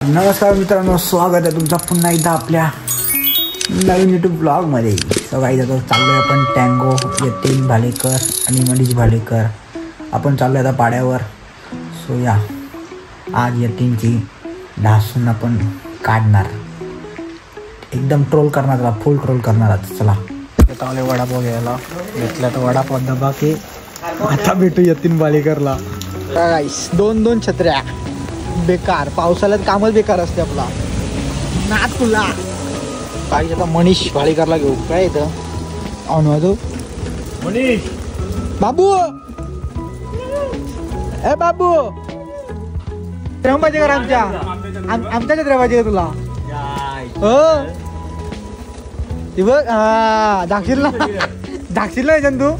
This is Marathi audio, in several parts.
नमस्कार मित्रांनो, स्वागत आहे तुमचा पुन्हा एकदा आपल्या नवीन यूट्यूब ब्लॉगमध्ये. सो काही जातो चाललोय आपण टँगो, यतीन भालेकर आणि मनीष भालेकर. आपण चाललो आता पाड्यावर. सो या आज यतीनची ढासून आपण काढणार, एकदम ट्रोल करणार, त्याला फुल ट्रोल करणार. चला चालले वडापाव घ्यायला. घेतला तर वडापाव दबा की आता भेटू यतीन भालेकरला. गाईस दोन छत्र्या बेकार, पावसाळ्यात कामच बेकार असते आपला. नाच तुला काही आता मनीष भालेकरला घेऊ. काय इथं ऑन वाजव मनीष. बाबू ए बाबू, छत्र पाहिजे का आमच्या छत्र पाहिजे का तुला? हो ती बघ. हा दाखशील ना तू.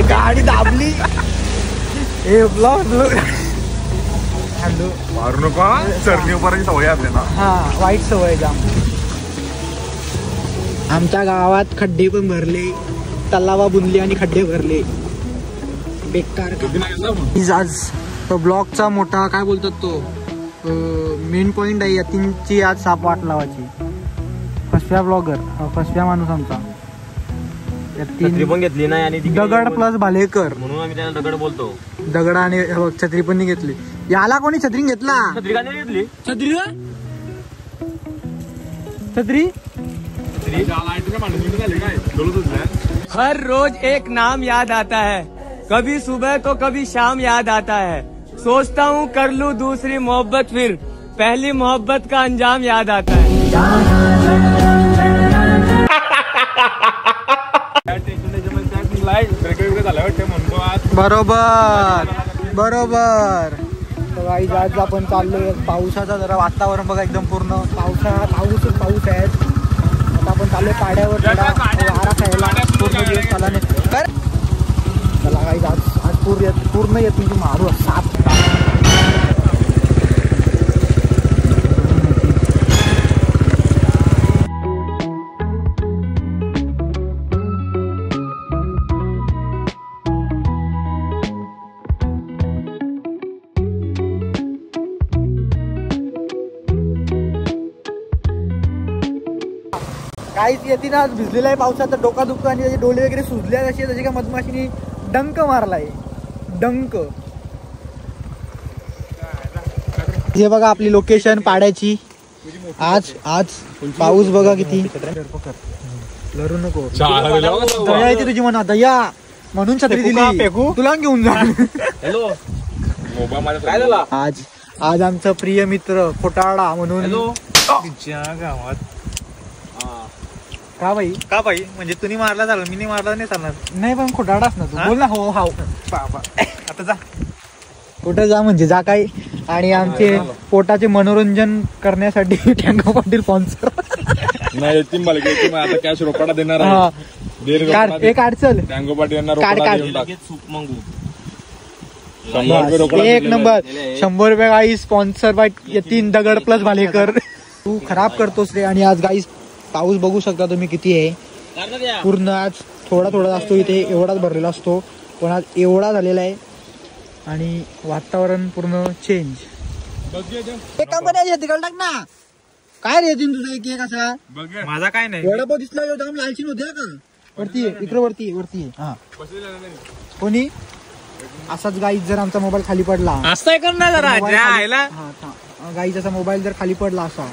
गाडी दाबली. मारू नका, चरणी सवय असते ना. हा वाईट सवय जाम. आमच्या गावात खड्डे पण भरले, तलावा बुंदले आणि खड्डे भरले. बेकार. आज तो ब्लॉगचा मोठा काय बोलतात तो मेन पॉइंट आहे. यतीनची आज साप वाट लावायची. फसव्या ब्लॉगर, फसव्या माणूस आमचा छत्री पण घेतली नाही आणि दगड प्लस भालेकर म्हणून आम्ही त्यांना दगड बोलतो. दगड आणि छत्री पण नाही घेतली. याला कोणी छत्री घेतला? छत्री का नाही घेतली? छत्री हर रोज एक नाम याद आता है, कभी सुबह तो कभी शाम याद आता है. सोचता हूँ कर लूँ दूसरी मोहब्बत, फिर पहली मोहब्बत का अंजाम याद आता है. बरोबर. तर आज आपण चाललोय. पावसाचा जरा वातावरण बघा, एकदम पूर्ण पाऊस आहे. आता आपण चाललोय पाड्यावर वारा खायला. पूर्ण दिवस चालला नाही. चला काही आज पूर्ण येत म्हणजे मारू साप. काहीच येते ना. आज भिजलेला आहे पावसात, तर डोका दुखतो आणि त्याचे डोळे वगैरे सुजले असे, जसे का मधमाशीने डंक मारलाय. डंक. हे बघा आपली लोकेशन पाड्याची. आज पाऊस बघा किती. लरू नको. दया येते तुझी मनात, दया म्हणून छत्री दिली. तुला घेऊन जा. हॅलो काय झाला? आज आमचा प्रिय मित्र खोटाडा म्हणून. गावात का बाई म्हणजे तुम्ही मारला झालं, मी मारला नाही चालणार. नाही पण खोटाडाच ना तू. बोल ना. हो बाबा आता जा. कुठं जा म्हणजे जा. काय आणि आमचे पोटाचे मनोरंजन करण्यासाठी टँगो पाटील स्पॉन्सर. नाही येतील मला आता कॅश रोकडा देणार आहे. एक अडचण टँगो पाटील यांना सूप मागू. 100 रुपये एक नंबर. 100 रुपये गाईस स्पॉन्सर बाय यतीन दगड प्लस भालेकर. तू खराब करतोस रे. आणि आज गाईस पाऊस बघू शकता तुम्ही किती आहे. पूर्ण आज थोडा असतो इथे, एवढाच भरलेला असतो, पण आज एवढा झालेला आहे. आणि वातावरण पूर्ण चेंज. एक काम करायचं, तिकडे टाक ना. काय रे तुझं एक असा माझा काय नाही. वडापाव दिसला लालची नव्हती का? वरती इकडे वरती. हा कोणी असाच गाईज जर आमचा मोबाईल खाली पडला, गाईज असा मोबाईल जर खाली पडला असा,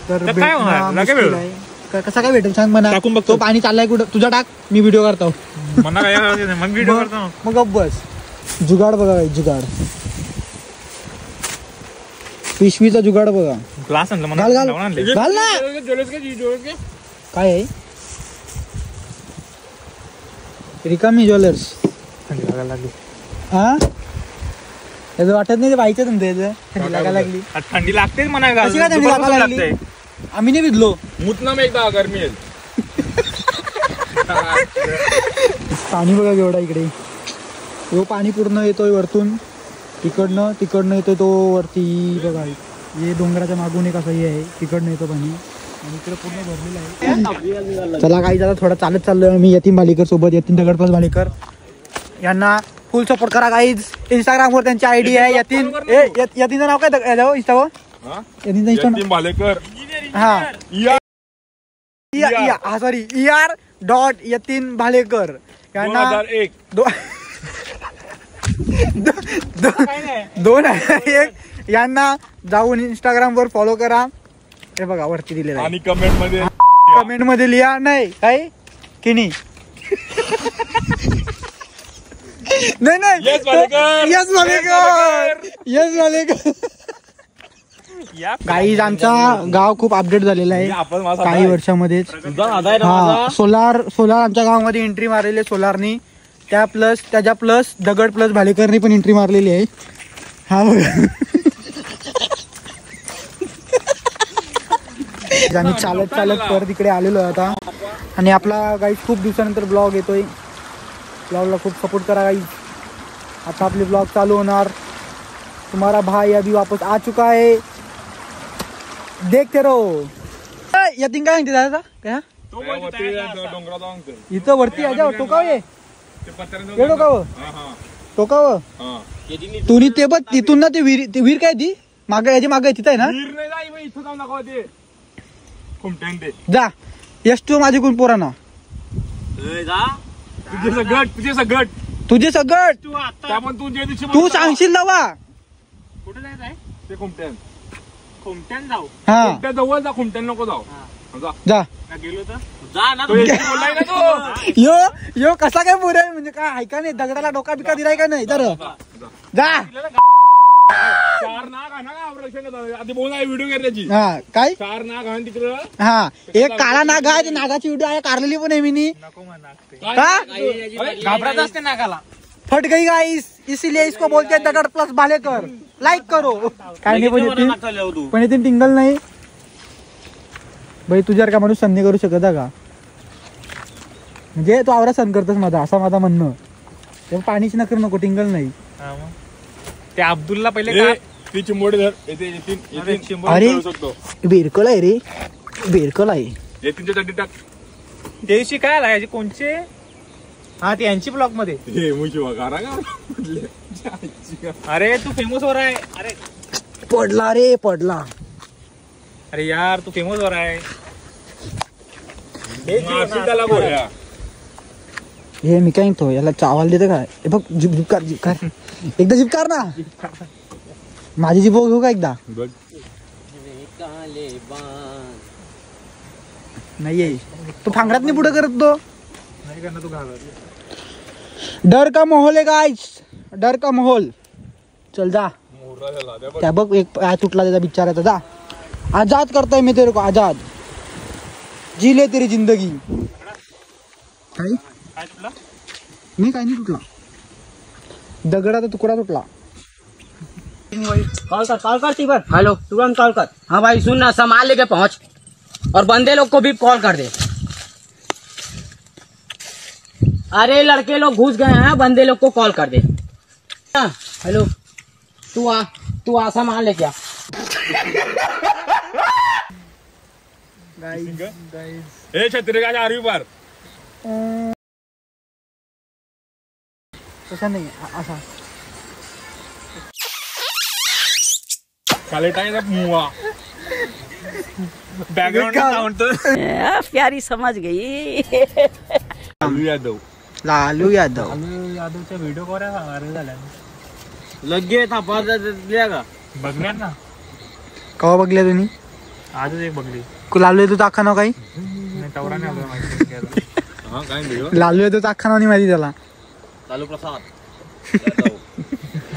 तर कसा काय भेटेल सांग म्हणा. टाकून बघतो. तो पाणी चाललाय कुठं तुझा, टाक मी व्हिडिओ करतो. मग बस. जुगाड बघा, जुगाड. पिशवीचा जुगाड बघा. ग्लास घाल ना. काय आहे रिकामी ज्वेलर्स. हा याचं वाटत नाही ते बाईचं तुमचं याचं. थंडी लागायला लागली. थंडी लागतेच म्हणा. कशी काय थंडी लागायला लागली? आम्ही नाही भिजलो. मुतनाम एकदा गरमी येईल. पाणी बघा एवढा इकडे. तो पाणी पूर्ण येतोय वरतून, तिकडनं येतोय तो वरती बघा. हे डोंगराच्या मागून एक असं हे आहे, तिकडनं येतो पाणी. आणि इकडे पूर्ण भरलेलं आहे. चला काही जरा थोडा चालत चाललोय मी यतीन भालेकर सोबत. यतीन दगडपास भालेकर यांना फुल सपोर्ट करा गाईज. इंस्टाग्रामवर त्यांची आयडी आहे यतीनचं नाव काय इंस्टावर? यतीन भालेकर. हा सॉरी ER.यतीन भालेकर यांना 2001 यांना जाऊन इंस्टाग्रामवर फॉलो करा. हे बघा वरती दिलेलं आहे आणि कमेंट मध्ये लिहा. नाही काय की नाही Yes, Bhalekar. Yes Bhalekar. Guys आमचा गाव खूप अपडेट झालेला आहे काही वर्षामध्येच. हा सोलार आमच्या गावामध्ये एंट्री मारलेली आहे सोलारनी. त्याच्या प्लस दगड प्लस भालेकरनी पण एंट्री मारलेली आहे. हा बघा आम्ही चालत परत इकडे आलेलो आहे आता. आणि आपला गाईज खूप दिवसानंतर ब्लॉग येतोय. ब्लॉगला खूप सपोर्ट करा गाईज. आता आपले ब्लॉग चालू होणार. तुम्हारा भाई अभी वापस आ चुका है. देखते रहो. यतीन काय म्हणते दादा काय इथं वरती आहे टोकाव ये टोकाव टोकाव तुम्ही ते बघ तिथून ना ते वीर काय ती मागे याची मागे तिथं आहे ना. जा यश तू माझी कोण पोरांना तुझे सगळं तू सांगशील नवा कुठे जायचंय? ते खुमट्यान जाऊ. हा जवळ जा. खुमट्यान नको जाऊ. जा गेलो तर जा ना. यो कसा काय पोर आहे म्हणजे काय ऐका नाही दगडाला डोका बिका दिलाय का नाही तर जा. चार नाग आहे ना आधी बोल व्हिडिओ करण्याची. हा काय 4 नाग आहे तिकडं. हा एक काळा नाग आहे. नागाची व्हिडिओ आहे काढलेली पण आहे मी. घाबरत असते नागाला. फट गई गाइस इसीलिए इसको बोलते हैं दगड़ प्लस भालेकर. लाईक करो. काय नाही पण येते टिंगल नाही भाई. तुझ्यावर का माणूस संधी करू शकत का म्हणजे तू आवरा सण करतोस माझा असा माझा म्हणणं. तेव्हा पाणीची नकर नको टिंगल नाही. ते अब्दुलला पहिले ती चिंबोडी धर. अरे बेरकल आहे रे बेरकल आहे. येतीनच्या चड्डी टाक. त्याशी काय लागायचे कोणचे? हा ते यांची ब्लॉग मध्ये. अरे तू फेमस वर आहे. अरे पडला रे पडला. अरे यार तू फेमस वर आहे. हे मी काय म्हणतो याला चावल देते काय. हे बघ जिपकार एकदा जिपकार ना. माझी जिप घेऊ का एकदा. नाही तू फांगरात नाही पुढे करत तो. तू घाबरत. डर का माहौल है गाइस. डर का माहौल. चल जा. त्या बघ एक पाय तुटला त्याचा बिचाराचा. जा आजाद करताय मी तेरे को आजाद. जी ले तेरी जिंदगी. काय मी काय नाही तुटला दगडाचा तुकडा तुटला. कॉल कर तीबर. हेलो तुरंत कॉल कर. हाँ भाई सुन ना सामान लेके पहुंच और बंदे लोग को भी कॉल कर दे. अरे लड़के लोग घुस गए हैं बंदे लोग को कॉल कर दे. हेलो तू आ सामान लेके आ. हे छत्री का 4वी पार. तसा नाही असा खाली टाइम मुआ बॅकग्राऊंड प्यारी समझ गई. लालू यादव यादवच्या व्हिडिओ कोऱ्या व्हायरल झाल्या. लगे था का बघणार ना. कवा बघल्या तुम्ही. आजच एक बघली. लालू तू दाखवा नाव काही नाही तेवढा नाही आपल्याला माहिती. लालू यादव दाखवा नाव नाही माहिती त्याला. लालू प्रसाद.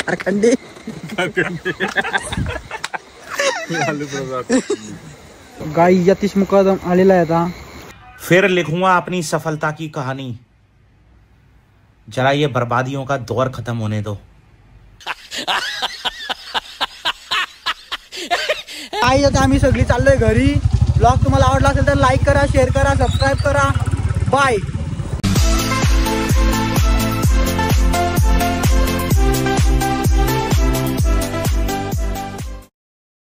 अरे खंडे गाई यतीश मुकदम आलेला आहे आता. फिर लिखूंगा अपनी सफलता की कहानी. जरा ये बर्बादियों का दौर खत्म होने दो. आई आता आम्ही सगळी चाललोय घरी. ब्लॉग तुम्हाला आवडला असेल तर लाईक करा शेअर करा सबस्क्राईब करा. बाय.